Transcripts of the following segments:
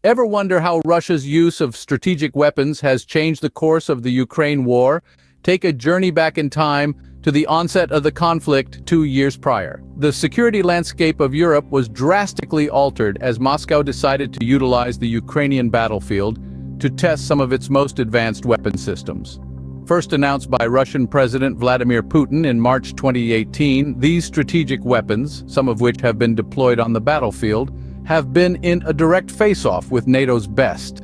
Ever wonder how Russia's use of strategic weapons has changed the course of the Ukraine war? Take a journey back in time to the onset of the conflict 2 years prior. The security landscape of Europe was drastically altered as Moscow decided to utilize the Ukrainian battlefield to test some of its most advanced weapon systems. First announced by Russian President Vladimir Putin in March 2018, these strategic weapons, some of which have been deployed on the battlefield, have been in a direct face-off with NATO's best.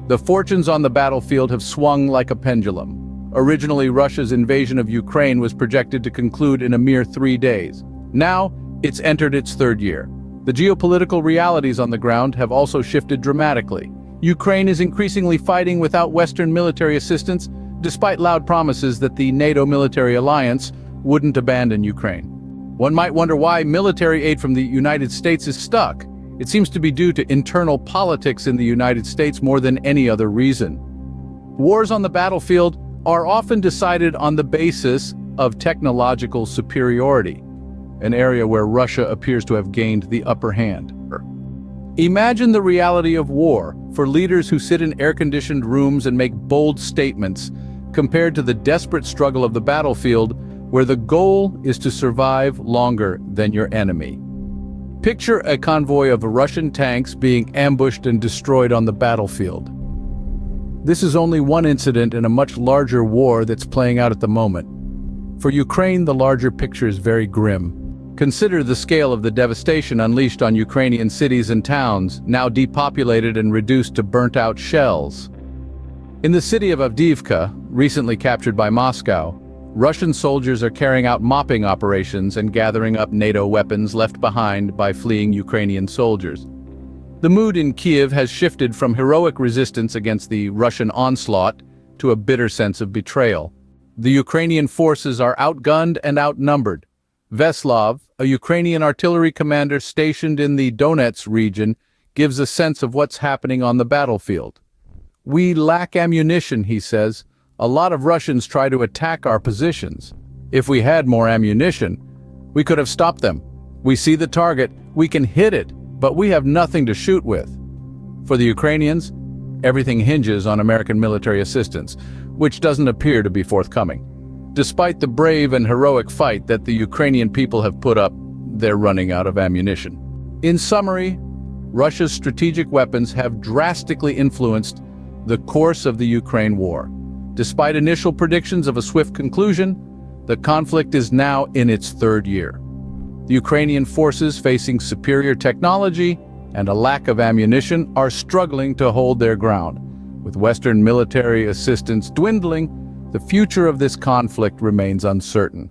The fortunes on the battlefield have swung like a pendulum. Originally, Russia's invasion of Ukraine was projected to conclude in a mere 3 days. Now, it's entered its third year. The geopolitical realities on the ground have also shifted dramatically. Ukraine is increasingly fighting without Western military assistance, despite loud promises that the NATO military alliance wouldn't abandon Ukraine. One might wonder why military aid from the United States is stuck. It seems to be due to internal politics in the United States more than any other reason. Wars on the battlefield are often decided on the basis of technological superiority, an area where Russia appears to have gained the upper hand. Imagine the reality of war for leaders who sit in air-conditioned rooms and make bold statements, compared to the desperate struggle of the battlefield, where the goal is to survive longer than your enemy. Picture a convoy of Russian tanks being ambushed and destroyed on the battlefield. This is only one incident in a much larger war that's playing out at the moment. For Ukraine, the larger picture is very grim. Consider the scale of the devastation unleashed on Ukrainian cities and towns, now depopulated and reduced to burnt-out shells. In the city of Avdiivka, recently captured by Moscow, Russian soldiers are carrying out mopping operations and gathering up NATO weapons left behind by fleeing Ukrainian soldiers. The mood in Kiev has shifted from heroic resistance against the Russian onslaught to a bitter sense of betrayal. The Ukrainian forces are outgunned and outnumbered. Veslov, a Ukrainian artillery commander stationed in the Donetsk region, gives a sense of what's happening on the battlefield. "We lack ammunition," he says. "A lot of Russians try to attack our positions. If we had more ammunition, we could have stopped them. We see the target, we can hit it, but we have nothing to shoot with." For the Ukrainians, everything hinges on American military assistance, which doesn't appear to be forthcoming. Despite the brave and heroic fight that the Ukrainian people have put up, they're running out of ammunition. In summary, Russia's strategic weapons have drastically influenced the course of the Ukraine war. Despite initial predictions of a swift conclusion, the conflict is now in its third year. The Ukrainian forces, facing superior technology and a lack of ammunition, are struggling to hold their ground. With Western military assistance dwindling, the future of this conflict remains uncertain.